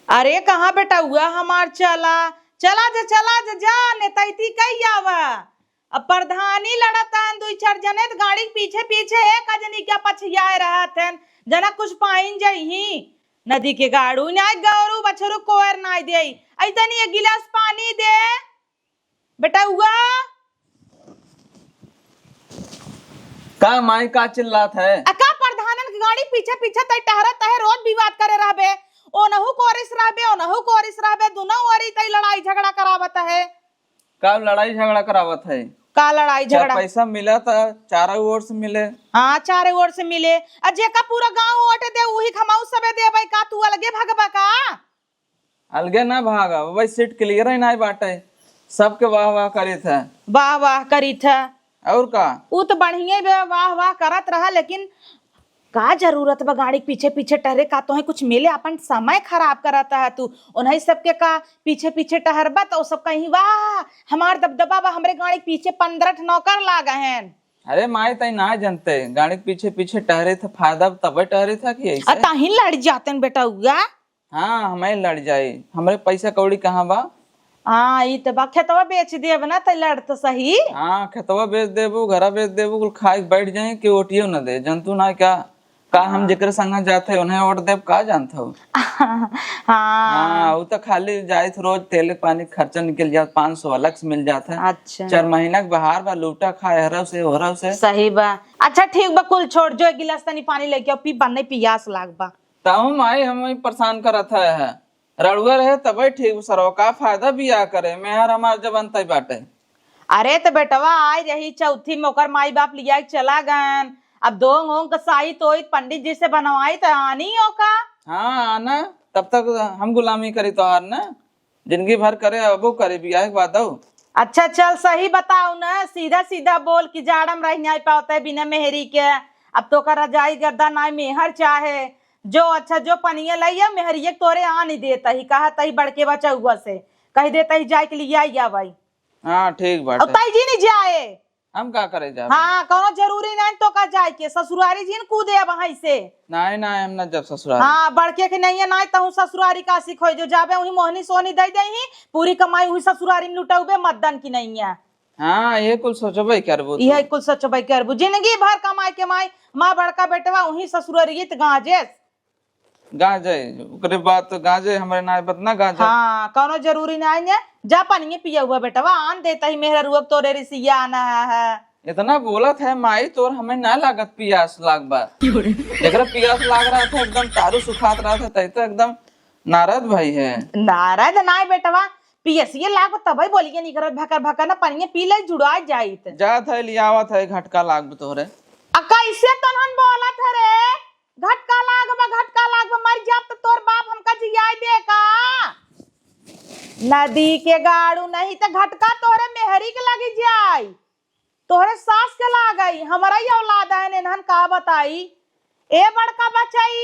अरे कहाँ बेटा हुआ हमार चला चला जा नेतैती कही आवा। अब प्रधानी लड़तन दो चार जने तो गाड़ी के पीछे पीछे एक जनी क्या पछियाए रहतन जना कुछ पाइन जही नदी के गाड़ू ना गौरू बछरू कोयर ना दे ऐतनी एक गिलास पानी दे बेटा हुआ। का माई का चिल्लात है? अका प्रधानन की गाड़ी पीछे पीछे तय टहरत है रोज विवाद करे रहबे ओनहु कोरिस रहबे दोनों ओरी तय लड़ाई झगड़ा करावत है। का लड़ाई झगड़ा करावत है? का लड़ाई झगड़ा पैसा मिला था चारों ओर से मिले। हाँ चारे ओर से मिले अजे का पूरा गांव ओटे दे उही खमाऊ सबे दे भाई का तू अलगे भगबा का? अलगे ना भागा वही सीट क्लियर ही नहीं बाटे सबके वाह वाह करे था। वाह वाह करी था और का उ तो बढ़िया वाह वाह करत रहा लेकिन का जरूरत बा गाड़ी के पीछे पीछे टहरे का तो है कुछ मिले अपन समय खराब करता है तू उन्हीं सबके का पीछे पीछे टहरबा तो सब कहीं वाह हमार दबदबा बा हमरे गाड़ी के पीछे 15 नौकर लागा हैं। अरे माई तई ना जानते गाड़ी के पीछे पीछे टहरे थे फायदा तब टहरे था कि ऐसे ताही लड़ जाते हैं बेटा हुआ। हाँ हमें लड़ जाये हमरे पैसा कौड़ी कहाँ बा? हाँ ये तो बा खेतवा बेच देब ना तो लड़ तो सही। हाँ खेतवा बेच देबू घरा बेच देबू कुल खाए बैठ जाए कि ओटियो न दे जंतु ना क्या का हम जेकर संग जाते उन्हें ओट देव का जानता हूँ। हाँ वो तो खाली जाए रोज तेल पानी खर्चा निकल जाता 500 अलग से मिल जाता है। अच्छा 4 महीना के बाहर बा लूटा खाए हरव से सही बा। अच्छा ठीक बा कुल छोड़ जो एक गिलास तनी पानी लेके पी बनने पियास लाग बा ताहू आई हम परेशान करत है रड़ुआ रहे तब ठीक सरो का फायदा भी आ करे मेहर हमार जब अंत बाटे। अरे तो बेटवा आई रही चौथी में ओकर माई बाप लिया चला गन अब दोंग ओंग कसाई तो पंडित जी से बनवाई तो आनी हो का। हाँ आना तब तक हम गुलामी करी तोहार ना जिंदगी भर करे अबो करे बियाह के बाद। अच्छा चल सही बताओ ना सीधा सीधा बोल कि जाड़म रह नहीं पाता है बिना मेहरी के अब तो कर रजाई गर्दा ना मेहर चाहे जो अच्छा जो पनिया लइया मेहरिया तोरे आ नहीं देता ही कहा तही बड़के बचा हुआ से कही देता ही जाए के लिए आइया भाई। हाँ ठीक बात ताई जी नहीं जाए हम का करे जा। हाँ कौनो जरूरी नहीं तो का जाए के ससुरारी जी कूदे वहीं से नहीं नहीं हम ना जब ससुराल। हाँ बड़के के नहीं है ना तो ससुरारी का सीखो जो जाबे वही मोहनी सोनी दे दे ही पूरी कमाई हुई ससुरारी में लुटाऊबे मतदान की नहीं है। हाँ ये कुल सोचबे करबो ये कुल सोचबे करबो जिंदगी भर कमाई के माई माँ बड़का बेटवा वही ससुरारी गाजे गाजे ओकरे बाद तो गाजे हमरे ना बतना गाजे। हाँ कौनो जरूरी नहीं है जा पानी पिया हुआ बेटवा आन देता ही मेहरा रुअक तोरे रिसिया आना है। इतना बोलत है माई तोर हमें ना लागत पियास लाग बा जरा पियास लाग रहा था एकदम तारू सुखात रहा था तो एकदम नारद भाई है। नारद ना बेटवा पियसिए लाग तब बोलिए नहीं करत भकर भकर ना पानी पी ले जुड़ा जाइत जात है लियावत है घटका लाग तोरे कैसे तनहन बोलत है रे घटका लाग मर जाब तो तोर बाप हमका जियाई दे का नदी के गाड़ू नहीं तो घटका तोहरे मेहरी के लगी जाई तोहरे सास के लागई हमारा ही औलाद है नेनहन का बताई ए बड़का बचाई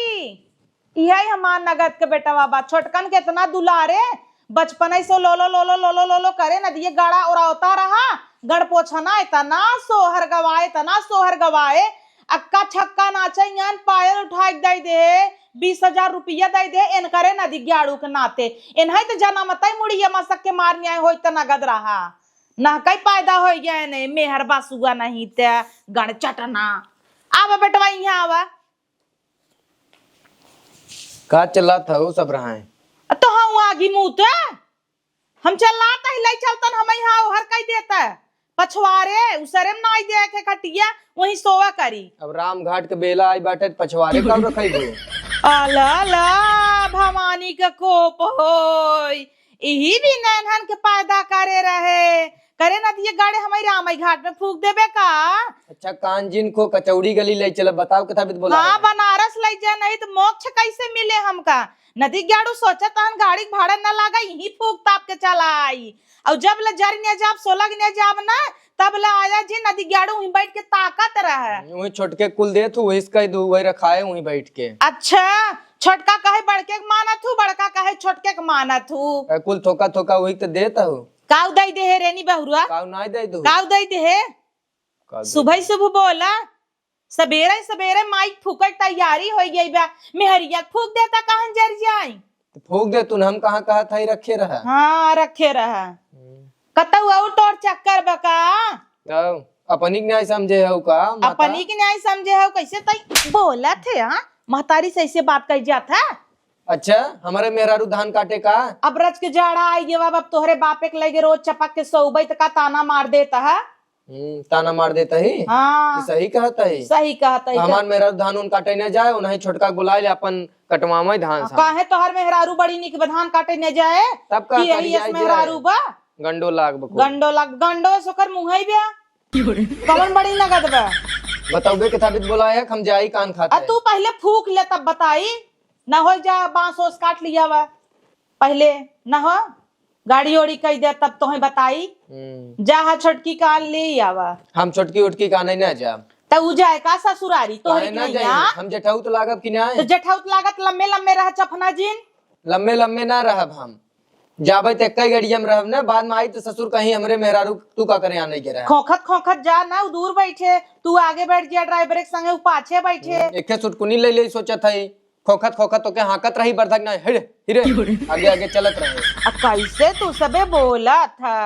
यही हमार नगद के बेटा बाबा छोटकन के इतना दुलारे बचपन से लो करे नदिये गाड़ा उड़ाता रहा गड़ पोछना इतना सोहर गवाए अक्का छक्का नाचे यान पायल उठा दे दे 20,000 रुपया दे दे इन करे नदी गाड़ू के नाते इन्हें तो जना मत मुड़िया मसक के मारने हो तो नगद रहा ना कई पैदा हो गया नहीं मेहर बासुआ नहीं ते गण चटना आवा बेटवा यहाँ आवा का चला था वो सब रहा है तो हम आगी मुँह हम चलाता ही लाई चलतन हम यहाँ हर कई देता है पछवारे उसरे में नाई दे के खटिया वही सोवा करी। अब राम घाट के बेला आई बाटे पछवारे कब रखाई गो अला भवानी का कोप होई यही भी नैनहन के पैदा करे ना दिए गाड़े हमारी रामाई घाट में फूक देबे का। अच्छा कांजिन को कचौड़ी गली ले चला बताओ कथा बित बोला। हाँ बनारस ले जा नहीं तो मोक्ष कैसे मिले हमका नदी गाड़ू सोचा तहन गाड़ी भाड़ा न लगा यही फूक ताप के चला आई और जब ले जरी ने जाब 16 ने जाब ना तब ले आया जी नदी गाड़ू वहीं बैठ के ताकत रहे वही छोटके कुल दे तू वही इसका दो वही रखा है वहीं बैठ के। अच्छा छोटका कहे बड़के के मानत हूँ बड़का कहे छोटके के मानत हूँ कुल थोका थोका वही तो देता हूँ काउ दई दे है रेनी बहुरुआ काउ ना दे दो काउ दई दे है सुबह सुबह बोला सवेरे सवेरे माइक फूकट तैयारी हो गई बा मेहरिया फूक देता कहन जर जाई तो फूक दे तू, हम कहाँ कहा था ही रखे रहा। हाँ रखे रहा कतौ और तोर चक्कर बका तो अपनी के न्याय समझे हो का माता? अपनी के न्याय समझे हो कैसे तई बोला थे हाँ महतारी से ऐसे बात कही जाता है। अच्छा हमारे मेहरारू धान काटे का? अब रच के जाड़ा आई ये अब तोहरे बापे के लगे रोज चपक के सोबई का ताना मार देता है। ताना मार देता ही। हाँ ये सही कहता है। सही कहता है। हमार मेहरारू धान उन काटे न जाए, उन्हें छोटका बुला ले अपन कटवावे धान सा। काहे तोहर मेहरारू बड़ी निक धान काटे न जाए तब का कि यही इस मेहरारू बा गंडो लाग बको। गंडो सोकर मुंहई बिया कमन बड़ी लगत बा। बताओगे कि थाबित बोलाया हम जाई कान खाते। तू पहले फूक ले तब बताई ना हो जा बांस ओस काट लिया वा पहले ना हो गाड़ी ओड़ी कही दे तब तुम्हें बताई जा छोटकी कान ले आवा। हम छोटकी उटकी का नहीं ना जा तब उ जाए का ससुरारी तो ना जाए। हम जेठाऊ तो लागब कि ना तो जेठाउत लागत लम्बे लम्बे रह चफना जिन लम्बे लम्बे ना रहब। हम जाबे ते कई गड़िया में रहब ना, बाद में आई तो ससुर कहीं हमरे मेहरारू तू का करे आने के रहा। खोखत जा ना दूर बैठे तू आगे बैठ जा ड्राइवर के संगे उ पाछे बैठे। एक सुटकुनी ले ले सोचा था खोखत तो के हाकत रही बरधक ना हिरे हिरे आगे आगे चलत रहे। कैसे तू सबे बोला था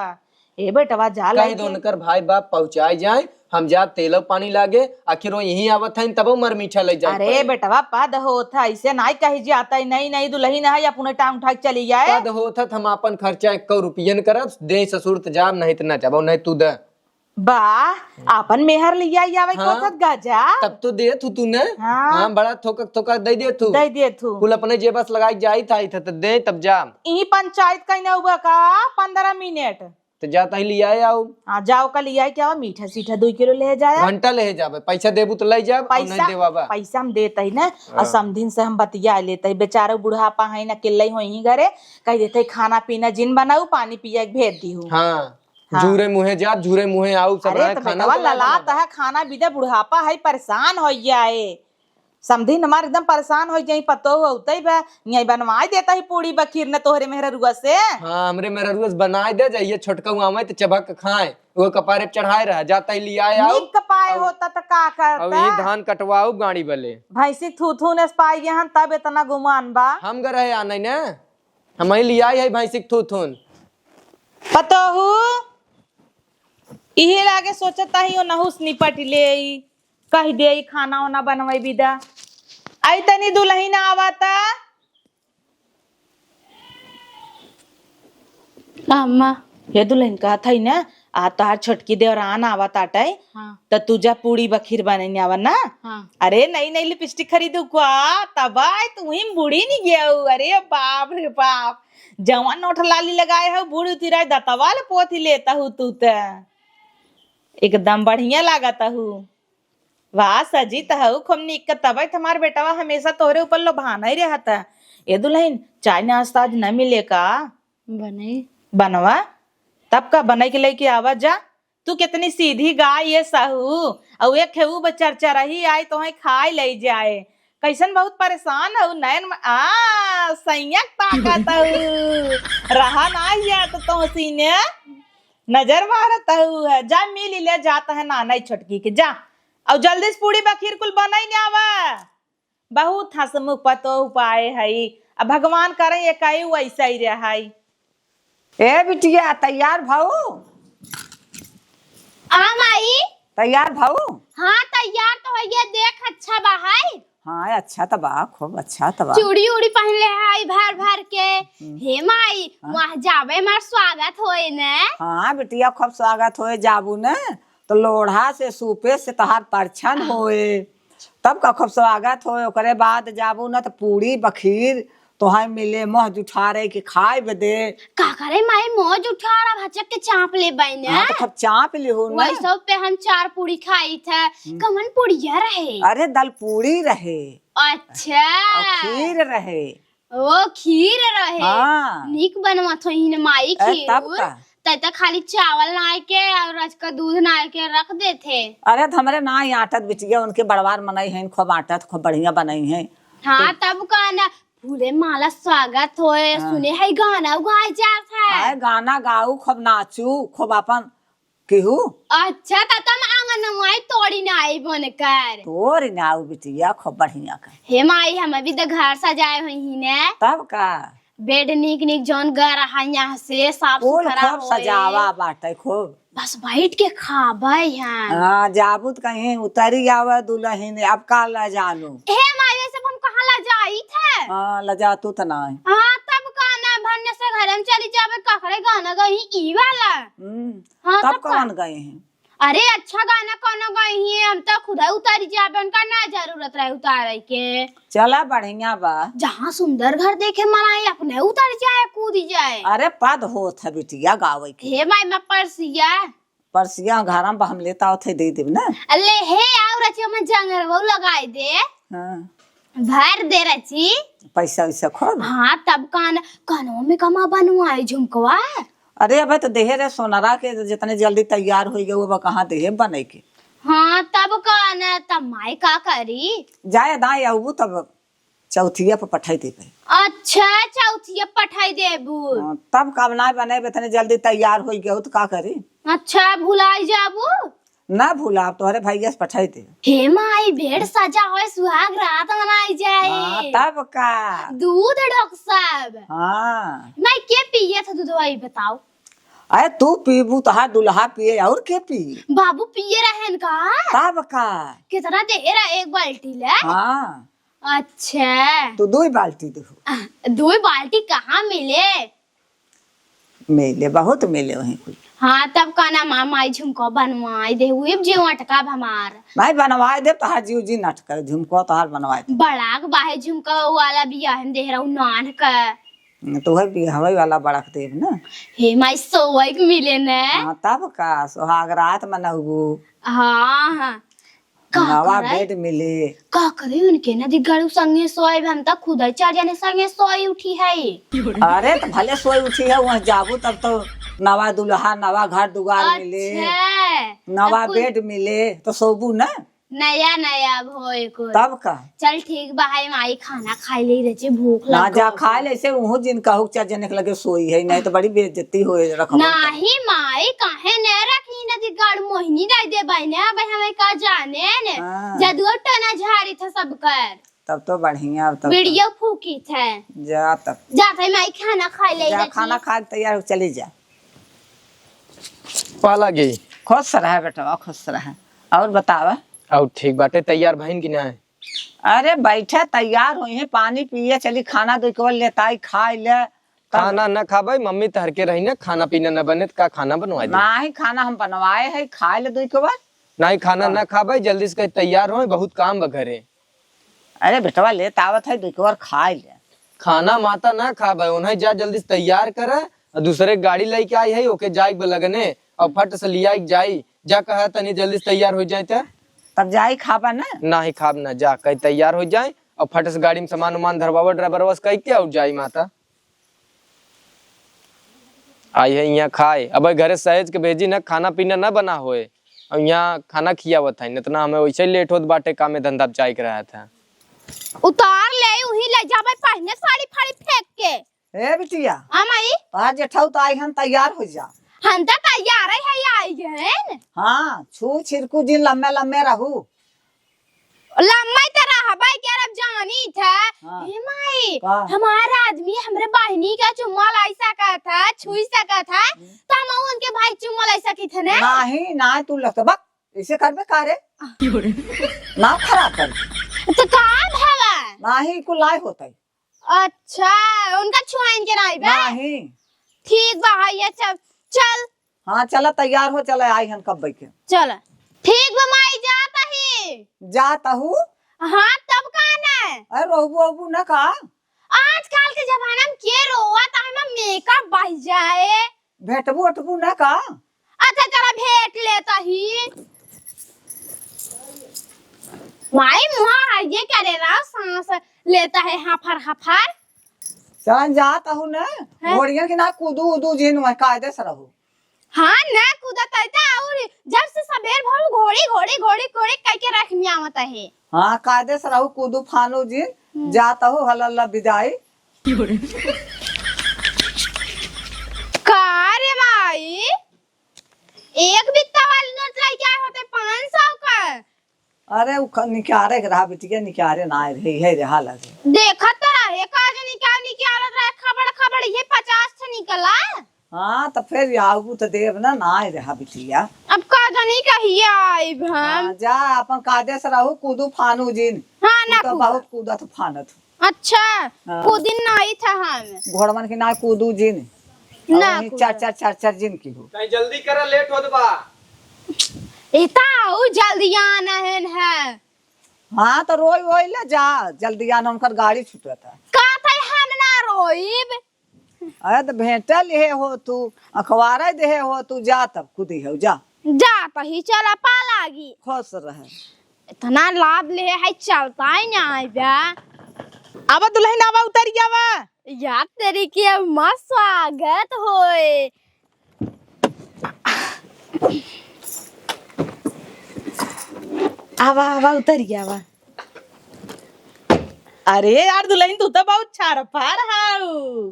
ए बेटवा जा कहीं दोनकर भाई बाप पहुंचाए जाए, हम जा तेल पानी लागे आखिर वो यही आवत है तब मर मीठा ले जाए। अरे बेटवा पद होता ऐसे नहीं कही जाता है नहीं नहीं दुल्ही ना या पुणे टांग उठा चली जाए। पद होता हम अपन खर्चा 1 रुपयन करब दे ससुर त जाब नहीं त ना जाबो नहीं तू दे बा अपन मेहर लिया आवे कोथत गजा तब तो दे तू ने। हाँ। हाँ बड़ा थोका दे दे तू कुल अपने जेबस लगाई जाई था तो दे तब जा। ई पंचायत कहीं ना हुआ का 15 मिनट तो जाता ही लिया आओ। हाँ जाओ का लिया क्या मीठा सीठा 2 किलो ले जाया घंटा ले जाबे पैसा देबू तो ले जाब नहीं देवाबा पैसा हम देते ही ना और समधिन से हम बतिया लेते बेचारा बुढ़ापा है ना किल्ले हो ही घरे कह देते खाना पीना जिन बनाऊ पानी पिया भेज दी हूँ। हाँ झूरे मुहे जा झूरे मुहे आओ सब खाना ललाता है खाना बिना बुढ़ापा है परेशान हो जाए समधिन हमारे एकदम परेशान हो जाए पतो होते ही बनवा देता ही पूरी बखीर ने तोहरे मेहरुआ से। हाँ हमरे मेहरुआ बनाए दे जाइए छोटका आवे तो चबक खाए वो कपारे चढ़ाए रहा जाता ही लिया आओ कपाए होता तो का करता अब ये धान कटवाओ गाड़ी वाले भैंसी थू ने पाई गए तब इतना गुमान बा हम गए आने ने हम ही लिया है भैंसी थू पतो इहे लागे सोचता ही नहुस निपट ले कह दे खाना वाना बनवाई विदा आई तनी दुल्हन आवता अम्मा ये दुल्हन का था ना आ तार छोटकी देवरान आवत आटाई। हाँ। तो तुझा पूड़ी बखीर बनाने आवा ना। हाँ। अरे नई नई लिपस्टिक खरीदू क्या तब तू ही बूढ़ी नहीं गया। अरे बाप रे बाप जवान नोट लाली लगाए हो बूढ़ी उतरा दतवाल पोथी लेता हूँ तू तो एकदम बढ़िया लागता हूँ। वाह सजीत हूँ खूब निक तब तुम्हारे बेटावा हमेशा तोहरे ऊपर लोभाना ही रहता। ये दुल्हन चाय नाश्ता आज न मिले का बने बनवा तब का बनाई के लेके आवा जा। तू कितनी सीधी गाय ये साहू और एक खेऊ बचरचा रही आई तो खाई ले जाए कैसन बहुत परेशान हो नयन संयक ताकत रहा ना या तो सीने नजर मारता है जा मिल ले जाता है ना नहीं छोटकी के जा और जल्दी से पूरी बखीर कुल बनाई नहीं आवा बहुत हंसमुख पतो उपाय है अब भगवान करे ये कई वैसा ही रहा। ए बिटिया तैयार भाऊ माई तैयार भाऊ। हाँ तैयार तो है ये देख अच्छा बा है। हाँ अच्छा तबा खूब अच्छा तबा चूड़ी उड़ी पहन ले है भर भर के। हे माई वहाँ जावे मार स्वागत होए ने। हाँ बिटिया खूब स्वागत होए जाबू ने तो लोढ़ा से सूपे से तहार परछन होए तब का खूब स्वागत होए ओकरे बाद जाबू न तो पूरी बखीर तोहाय मिले मोह जुठारे के खाए बदे का करे माई मौज उठा रहा भचक के चाप ले बैने। हाँ तो खूब चाप लिहू ना वही सब पे हम 4 पूरी खाई थे। कमन पूड़िया रहे। अरे दल पूरी रहे अच्छा और खीर रहे। ओ खीर रहे। हाँ। निक बनवा थो ही माई खीर तब का तो खाली चावल नाय के और रच का दूध नाय के रख देते। अरे हमरे ना ही आटत बिटिया उनके बड़वार मनाई है खूब आटत खूब बढ़िया बनाई है। हाँ तब का ना फूले माला स्वागत होए। हाँ। सुने है गाना गाए जात है। गाना गाऊ खूब नाचू खूब अपन केहू। अच्छा तम आंगन माई तोड़ी नाई बनकर तोड़ नाऊ बिटिया खूब बढ़िया कर। हे माई हम भी तो घर सजाए हुई ने तब का बेड निक निक जौन गा रहा यहाँ से साफ फूल सुथरा खूब होए। सजावा बाटे खूब। बस बैठ के खाबे यहाँ। हाँ जाबू तो कहीं उतरी आवे दुल्हन, अब का ला जानू। हे माई सब हम कहाँ ला जाई थे। हाँ लजा तू तो नहीं। हाँ तब गाना भरने से घर में चली जावे कखरे गाना गई ई वाला। हाँ तब तब कौन गए हैं? अरे अच्छा गाना कौन गई है, हम तो खुदा उतारी जाबे, उनका ना जरूरत रहे उतारे के। चला बढ़िया बा। जहाँ सुंदर घर देखे मनाई अपने उतर जाए कूद जाए। अरे पद होत है बिटिया गावे के। हे माई मैं परसिया परसिया घर में हम लेता थे दे देब ना। अल्ले हे आओ रची हम जंगर वो लगाई दे। हाँ भर दे रची पैसा वैसा खोब। हाँ तब कानों में कमा बनवाए झुमकवा। अरे अब तो देहे रे सोनारा के जितने जल्दी तैयार हो गए वो कहाँ देहे बने के। हाँ तब काना तब माई का करी जाए दाए अबू तब चौथिया पर पठाई देबे। अच्छा चौथिया पठाई देबू। हाँ, तब कब ना बने इतने जल्दी तैयार हो गए तो का करी। अच्छा भुलाई जाबू ना भूला अब तोहरे भैया से पठाई दे। हे माई भेड़ सजा हो सुहाग रात मनाई हाँ, जाए। तब का दूध ढोक सब। हाँ मैं के पिए था दूध वही बताओ। अरे तू पीबू तहार दुल्हा पिए और के पी। बाबू पिए रहन का तब का कितना दे रहा एक बाल्टी ले। हाँ अच्छा तू 2 बाल्टी दे। 2 बाल्टी कहाँ मिले। मिले बहुत मिले वहीं कुछ। हाँ तब काना माई झुमको बनवाई दे हुए जीव अटका हमार। भाई बनवाए दे तहार जीव जी नटक झुमको तहार बनवाए दे। बड़ा बाहे झुमका वाला बिया हम दे रहा नान का। तो है भी हवाई वाला बड़क देव ना। हे माई सोई मिले न। हाँ तब का सुहाग रात मनऊ। हाँ हाँ नवा बेड मिले। का करे उनके नदी गड़ू संगे सोए हम तक खुद चार जने संगे सोई उठी है। अरे तो भले सोई उठी है वहाँ जाबू तब तो नवा दुल्हा नवा घर दुआर मिले नवा बेड मिले तो सोबू ना। नया नया भोए को तब का चल ठीक बाई माई खाना खाई ले रहे भूख ना लग जा खाए ले से उहो जिन कहू चार जने के लगे सोई है नहीं तो बड़ी बेइज्जती होए रखबो। नाही माई काहे न रखी नदी गड़ मोहिनी दे दे भाई ने भाई हमें का जाने ने जदुआ टना झाड़ी था सब कर। तब तो बढ़िया तब वीडियो फूकी थे जा तब जाते माई खाना खाई ले जा खाना खा के तैयार हो चली जा। पाला गई खुश रहे बेटा खुश रहे। और बतावा और ठीक बाटे तैयार बहन की ना है। अरे बैठे तैयार हुई है पानी पिए चली खाना दो लेता खाए ले। खाना न खाबे मम्मी तहर के रही ना खाना पीना न बने का खाना बनवा दे। नहीं खाना हम बनवाए है खाए ले दो बार। नहीं खाना न खाबे जल्दी से तैयार हो बहुत काम बघरे। अरे बेटवा ले आवत है दो बार खाए ले। खाना माता ना खाबे उन्हें जा जल्दी से तैयार करे दूसरे गाड़ी लेके आई है ओके जाए लगने और फट से लिया जाई जा कहा तनी जल्दी से तैयार हो जाए तब जाई खाबा ना। ना ही खाब ना जा कहीं तैयार हो जाए और फट से गाड़ी में सामान उमान धरवावा ड्राइवर बस कह के और जाई माता आई है यहाँ खाए अब घरे सहेज के भेजी ना खाना पीना ना बना होए और यहाँ खाना खियावत है इतना हमें वैसे ही लेट होत बाटे काम में धंधा जाए के रहा था। उतार ले वही ले जाबे पहने साड़ी फाड़ी फेंक के। ए बिटिया माई आज जेठाऊ तो आई हम तैयार हो जा। हम तो तैयार है आई गए। हाँ छू छिरकू दिन लम्बे लम्बे रहू लम्बा तरह हवाई के अब जानी था। हाँ। हे माई का? हमारा आदमी हमरे बहनी का चुम्मा लाई सका था छुई सका था तो हम उनके भाई चुम्मा लाई सकी थे ना। नहीं ना तू लगता बक इसे करबे कारे ना खराब कर तो काम है नहीं को लाए होता है। अच्छा उनका छुआइन के नहीं बे नहीं ठीक बा ये चल चल हाँ चला तैयार हो चला आई हम कब के चल ठीक बा माई जाता ही जाता हूँ। हाँ तब कहना है अरे रोबू ओबू न का आजकल के जमाना में के रोवा ता हम मेकअप बह जाए भेटबू अटबू न का। अच्छा चला भेंट लेता ही माई मुहा ये क्या दे रहा सांस लेता है हाफर हाफर। चल जाता हूँ न घोड़िया के ना कूदू उदू जिन वह कायदे से रहू। हाँ न कूदता था और जब से सबेर भर घोड़ी घोड़ी घोड़ी घोड़ी कह के रखनी आवता है। हाँ कायदे से रहू कूदू फानू जिन जाता हूँ हल्ला विदाई। कार माई एक बित्ता वाली नोट लाई क्या होते 500 का। अरे निकारे के रहा बिटिया निकारे ना रही है रहा लगे देखा तो रहे का जो निकाल निकालत रहे खबड़ खबड़ ये 50 से निकला। हाँ तो फिर आगू तो देव ना आए रहा बिटिया। अब का जानी कहिए आई हम। हाँ, जा अपन कायदे से रहू कूदू फानू जिन। हाँ ना तू तो बहुत कूदत फानत। अच्छा हाँ। को दिन नहीं था हम घोड़वन के ना कूदू जिन ना और चार चार जिन की हो। नहीं जल्दी करा लेट होत बा। इता जल्दी आना है। हाँ तो रोई वोई ले जा जल्दी आना उनकर गाड़ी छूटता। का था हम ना रोइब। अरे तो भेंटल हे हो तू अखबार दे हो तू जा तब कूदी हो जा जा तो ही चला पा लागी खुश रहे। इतना लाभ ले है चलता ही नहीं बा। अब दुल्हन आवा उतर जावा। यार तेरी के मस्त स्वागत होए। आवा आवा उतर जावा। अरे यार दुल्हन तू तो बहुत छारफार हाउ।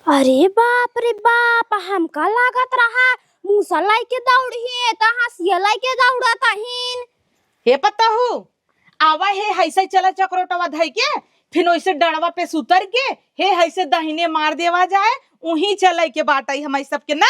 अरे बाप रे बाप हमका लागत रहा मूसा लाई के दौड़ी ता हंसिया लाई के दौड़ा तहीन। हे पता हो आवा हे हैसे चला चक्रोटवा धई के फिर वैसे डड़वा पे सुतर के हे हैसे दाहिने मार देवा जाए उही चले के बाटाई हमारी सबके ना।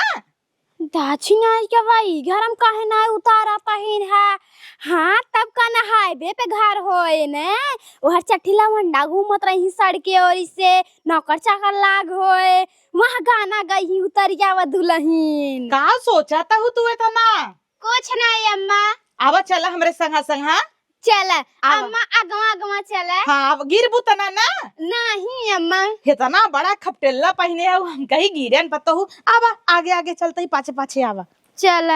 दाछिना के भाई घर हम काहे ना उतारा तहीन है। हाँ तब का ना हाईवे पे घर होए ने उहर चट्टीला वंडा घूमत रही सड़के और इससे नौकर चाकर लाग होए वहाँ गाना गई उतर जावा दुल्हन। का सोचा था तू इतना। कुछ नहीं अम्मा। आवा चला हमरे संगा संगा। चल अम्मा अगवा अगवा चल। हाँ गिर बुतना ना। नहीं अम्मा। इतना बड़ा खपटेला पहने हो हम कहीं गिरन पता हो। आवा आगे आगे चलते ही पाछे पाछे आवा। चल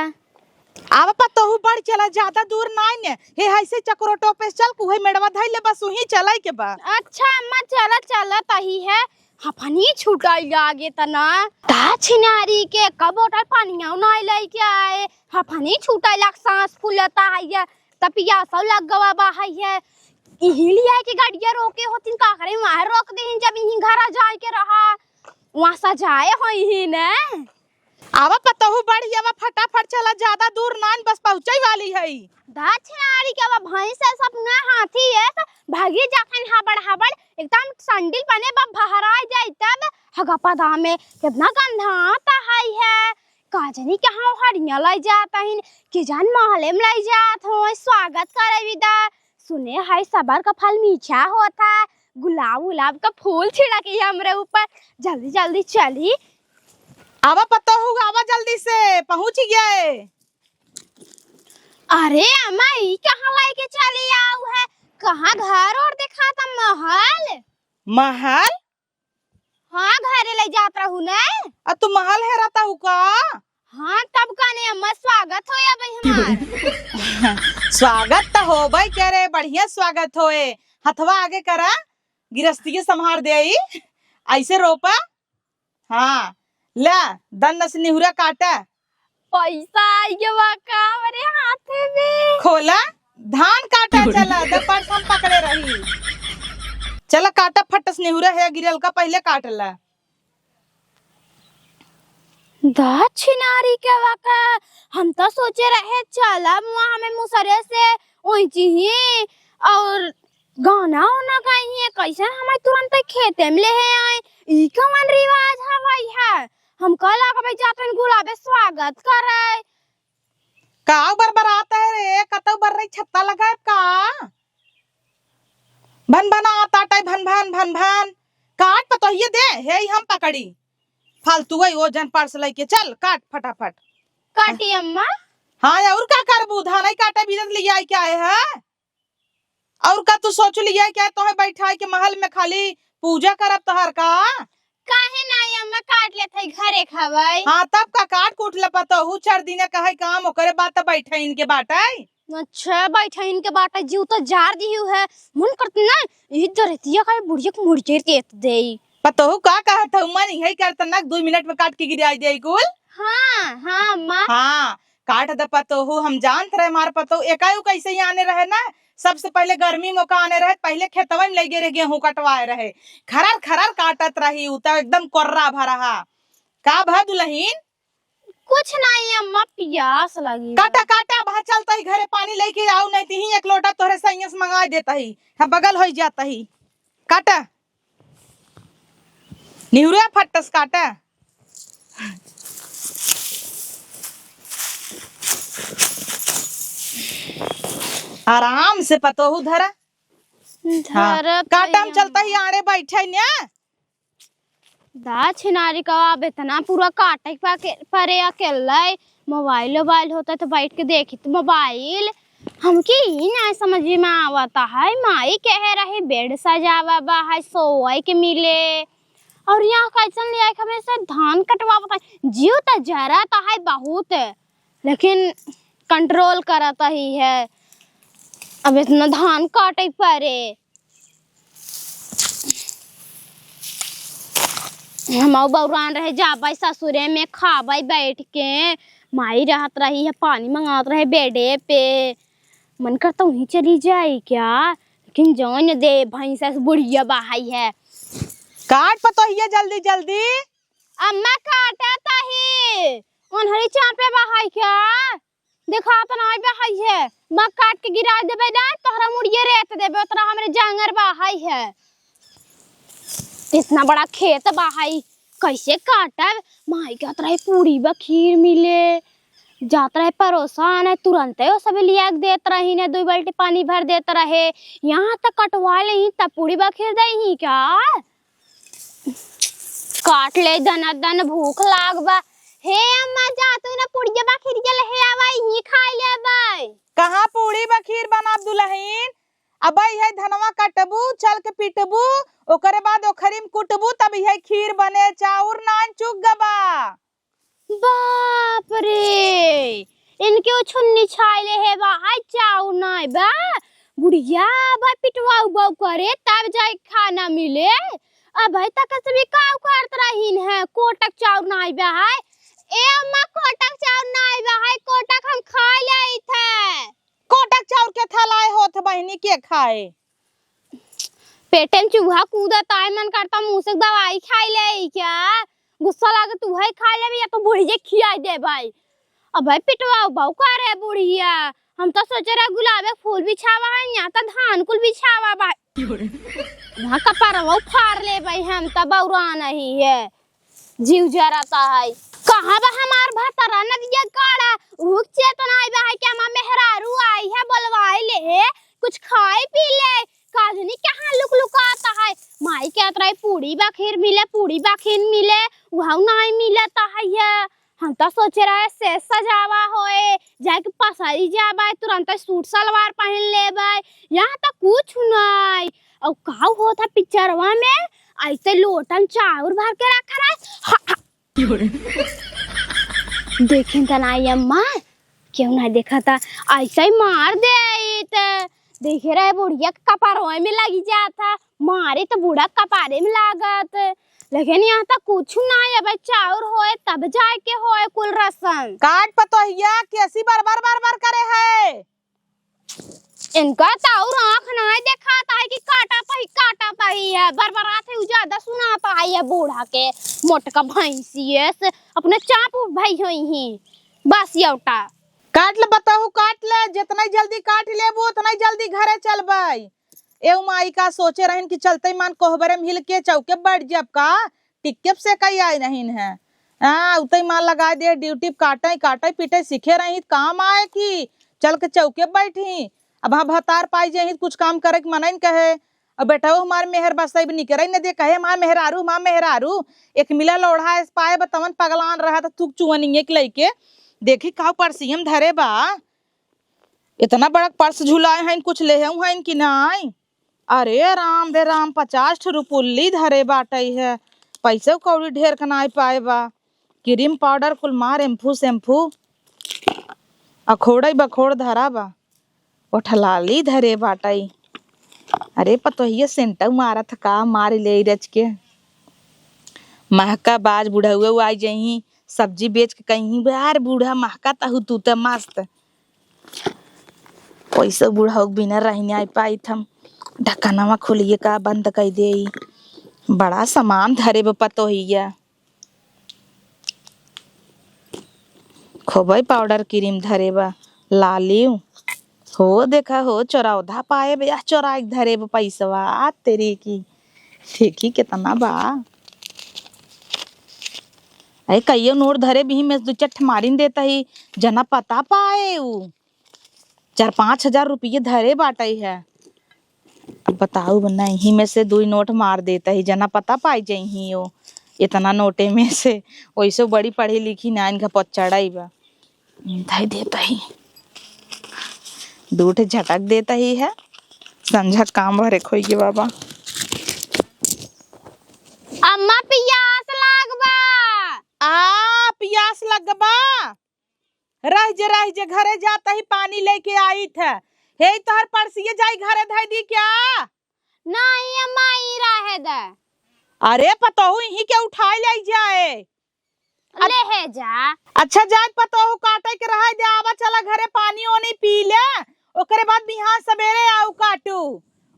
आवा पता हो बढ़ चला ज्यादा दूर नहीं ने हे ऐसे चक्रोटो पे चल कुहे मेड़वा धई ले बस वही चलाई के बा। अच्छा अम्मा चला चला तही है हफनी छुटाई आगे तना ता छिनारी के कबोटा पानिया नहीं लाई के आए हफनी छुटाई लाग सांस फूलता है तपिया सब लग गवा बा है इहिलिया के गाड़िया रोके होतिन का करे वहां रोक देहिन जब यही घर जाए के रहा वहां सा जाए होई ही ने। आवा पता हो बढ़ जावा फटाफट चला ज्यादा दूर नहीं बस पहुंचाई वाली है। दाछनारी के बा भैंस सपना हाथी है भागी जाखन हबड़ हबड़ एकदम संडिल बने बा बहराई जाए तब हगपदा में कितना गंधा आता है काजनी कहाँ हरिया लाई जाता है कि जान महले में लाई जात हो स्वागत करे विदा सुने है सबर का फल मीठा होता गुलाब गुलाब का फूल छिड़की हमरे ऊपर जल्दी जल्दी चली। आवा पता हो आवा जल्दी से पहुंच गए। अरे अम्मा ई कहाँ लाई के चली आऊ है कहाँ घर और देखा था महल। महल। हाँ घरे ले जात रहू ने। तू महल है रहता हूँ का। हाँ तब कने अम्मा स्वागत हो या भाई हमार। स्वागत तो हो भाई कह रहे बढ़िया स्वागत होए हथवा आगे करा गिरस्ती के संभार दे ऐसे रोपा। हाँ ला दंड से निहुरा काटा पैसा आइया का मेरे हाथ में खोला धान काटा चला दपर हम पकड़े रही चला काटा फटस निहुरा है गिरल का पहले काटला। दाछिनारी के वाका हम तो सोचे रहे चला वहाँ हमें मुसरे से ओंची ही और गाना होना कहीं है कैसे हमें तुरंत खेते में ले आए ई कौन रिवाज है भाई है हम कल आके भाई जाते गुलाबे स्वागत करे का बरबराता है रे कतौ बर रही छत्ता लगा का भन भन आता टाइ भन भन भन भन काट पतो ये दे हे हम पकड़ी फालतू गई वो जन पार्सल लेके चल काट फटाफट। काटी अम्मा। हाँ और का करबू धान ही काटे भीतर ले आई क्या है और का तू सोच लिया क्या तो है बैठा के महल में खाली पूजा करब तोहर का काहे नहीं अम्मा काट लेते घरे खावे। हाँ तब का काट कूट ले पतो हूँ 4 दिन कहे काम ओकरे बात बैठे इनके बाटाई। अच्छा बैठा इनके बाटा जीव तो जार दी है मन करते ना इधर रहती है बुढ़िया को मुड़चेर के दे पतो हूँ का कहत हूँ मन यही करता ना 2 मिनट में काट के गिरा दे कुल। हाँ हाँ अम्मा। हाँ काट दे पतो हूँ हम जानते रहे मार पतो एकायु कैसे ही आने रहे ना सबसे पहले गर्मी मौका आने रहे पहले खेतवा में लगे रहे गेहूं कटवाए रहे खरर खरर काटत रही उतर एकदम कोर्रा भरा का भा दुल्हन। कुछ नहीं अम्मा प्यास लगी काटा काटा वहां चलता ही घरे पानी लेके आओ नहीं ही 1 लोटा तोरे सैयस मंगा देता ही बगल हो जाता ही काटा निहुरे फटस काटे। आराम से पतोहू धरा। हाँ, धरत काटा हम हई चलता ही आड़े बैठे न। दा छिनारी का अब इतना पूरा काटे परे अकेला मोबाइल वोबाइल होता तो बैठ के देखी तो मोबाइल हमके ही ना समझ में आवता है। माई कह रही बेड सजावा बा है सोए के मिले और यहाँ कैसन लिया हमें से धान कटवा बता जीव तो जरा तो है बहुत लेकिन कंट्रोल करता ही है। अब इतना धान काटे परे हम बौरान रहे जाबे ससुरे में खाबे बैठ के माई रहत रही है पानी मंगात रहे बेडे पे मन करता वहीं चली जाए क्या लेकिन जान दे भैंसा से बुढ़िया बहाई है। काट पतोहिया जल्दी जल्दी। अम्मा काटता ही उन्हरी चापे बहाई क्या देखा तो नहीं बहाई है मैं काट के गिरा देबे ना तोहरा मुड़िए रेत देबे तोरा हमरे जांगर बहाई है। इतना बड़ा खेत बहाई कैसे काटब माई कहत रहे पूरी बखीर मिले जात रहे परोसान है तुरंत वो सब लिया के देत रही ने 2 बाल्टी पानी भर देत रहे यहाँ तक कटवा ले तब पूरी बखीर दे ही क्या काट ले दन भूख लागबा। हे अम्मा जा तू ना पूरी बखीर के ले आवा ही खा लेबै। कहाँ पूरी बखीर बनाब दुल्हन अब है धनवा कटबू चल के पिटबू ओकरे बाद ओखरी में कुटबू तब है खीर बने चाउर नान चुग गबा। बाप रे इनके छुन्नी छाइले है बा हाय चाउ नहीं बा बुढ़िया भाई पिटवाऊ बाऊ करे तब जाए खाना मिले। अब भाई तक सभी काव करत रहीन है कोटक चाउ नहीं बा हाय ए अम्मा कोटक चाउ नहीं बा हाय कोटक हम खा ले थे। कोटक चाउर के थलाए होत बहनी के खाए पेटे में चूहा कूदत आए मन करता मुंह से दवाई खाई ले क्या गुस्सा लागे तू है खा ले या तो बुढ़िया खियाई दे भाई। अब भाई पिटवाओ बाऊ करे बुढ़िया हम तो सोचे रहे गुलाब फूल बिछावा है यहाँ तो धान कुल बिछावा भाई वहाँ कपड़वा फाड़ ले भाई हम तो बौरा नहीं है जीव जराता है। कहाँ बा हमार भतरा नदिया काड़ा उग चेतना आई बा है क्या मां मेहरारू आई है बोलवाई ले कुछ खाए पी ले काजनी कहाँ लुक लुकाता है माई क्या तरह पूरी बखीर मिले वहाँ नहीं मिलता है ये। हम तो सोचे रहे से सजावा होए जाके पसारी जाबे तुरंत सूट सलवार पहन लेबे यहाँ तो कुछ नहीं और का होता पिक्चरवा में ऐसे लोटन चाउर भर के रखा रहे देखिन त नहीं अम्मा क्यों नहीं देखा था ऐसे ही मार दे देखे रहे बुढ़िया कपारों में लगी जाता मारे तो बूढ़ा कपारे में लागत लेकिन यहाँ तक कुछ नहीं है चाउर होए तब जाए के होए कुल रसम। काट पतोहिया कैसी बार करे है इनका चाउर आँख नहीं दिखाता है कि काटा ही है बरबरात है ज्यादा सुनाता है ये बूढ़ा के मोटका भैंसी से अपने चाप भाई हुई ही बस यौटा काट ले बताहू काट ले जितना जल्दी काट लेबू उतना जल्दी घरे चलबई। एउ माई का सोचे रहन कि चलते मान कोहबरे में हिल के चौके बैठ जब का टिक्के से कई आई नहीं है हाँ उतई मान लगा दे ड्यूटी काटे पीटे सीखे रही काम आए कि चल के चौके बैठी अब हाँ भतार पाई जे कुछ काम करे के मना कहे अब बेटा हमार मेहर बस निकरे न दे कहे माँ मेहरारू एक मिला लोढ़ा पाए बतवन पगलान रहा था थूक चुअनिए के लइके देखी का परसियम धरे बा इतना बड़ा पर्स झुलाए हैं कुछ ले हैं कि नहीं। अरे राम दे राम 50 रुपये धरे बाटई है पैसे कौड़ी ढेर का नहीं पाए बा क्रीम पाउडर कुल मार एम्फू अखोड़ बखोड़ धरा बा ओठलाली धरे बाटई। अरे पतोहिए सेंटा मारत का मार ले रच के महका बाज बुढ़ाऊ आई जही सब्जी बेच के कहीं यार बूढ़ा महका तहु तू तो मस्त पैसा बूढ़ा बिना रहने आई पाई थम ढक्कनवा खोलिए का बंद कर दे बड़ा सामान धरे बा पतोहिया खोबई पाउडर क्रीम धरे बा लाली हो देखा हो चौराधा पाए भैया चौराई धरे बा पैसवा तेरी की देखी कितना बा अरे कईयो नोट धरे भी में दो चट मारिन देता ही जना पता पाए उ 4-5 हजार रुपये धरे बाटे है। अब बताऊ नहीं में से 2 नोट मार देता ही जना पता पाई जाही हो इतना नोटे में से। वैसे बड़ी पढ़ी लिखी ना इनका पचड़ाई बा धाई देता ही 2 झटक देता ही है संझा काम भरे खोई के बाबा। अम्मा पियास लागबा। आ पियास लगबा रह जे घरे जाता ही पानी लेके आई थे हे तोहर परसिए जाई घरे धई दी क्या? नहीं अम्मा ई रहे दे। अरे पतोहू यही के उठाई ले जाए। ले है जा। अच्छा जात पतोहू काटे के रह दे आवा चला घरे पानी ओनी पी ले ओकरे बाद बिहान सवेरे आऊ काटू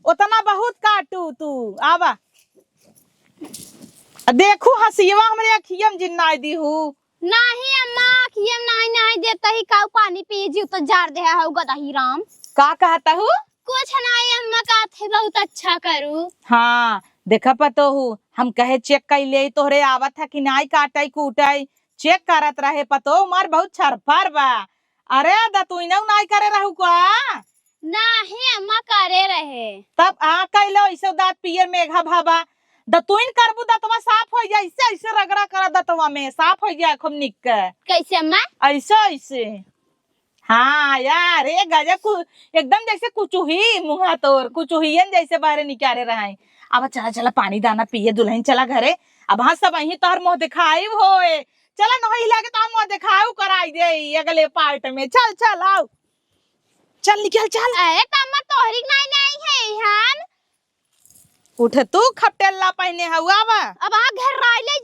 उतना बहुत काटू तू आवा। देखू हसीवा हमरे अखियम जिन्नाई दी हूँ। नहीं अम्मा खियम नहीं देता ही काऊ पानी पी जी तो जार दे है गदाही राम। का कहता हूँ? कुछ नहीं अम्मा का थे बहुत अच्छा करू। हाँ देखा पतोहू हम कहे चेक कर ले तोहरे आवत है कि नाई काटाई कूटाई चेक करत रहे पतो मार बहुत छरफर बा। अरे दा तू इनऊ नाई करे रहू का? नहीं अम्मा करे रहे। तब आ कैलो ऐसे दांत पियर मेघा भाबा दतुइन करबू दतवा साफ हो जाए ऐसे ऐसे रगड़ा कर दतवा में साफ हो जाए खूब निक के। कैसे अम्मा? ऐसे ऐसे हाँ यार ये गजब एकदम जैसे कुचुही मुँह तोर कुचुहियन जैसे बाहर निकाले रहे। अब चला चला पानी दाना पिए दुल्हन चला घरे अब हाँ सब वही तोहर मुँह दिखाई होए चला नही लगे तो मुँह दिखाऊ कराई दे अगले पार्ट में। चल चल आओ चल निकल चल। अरे तम्मा तोहरी नहीं है हान उठ तू खपटेला पहने हुआ बा अब आ घर राय ले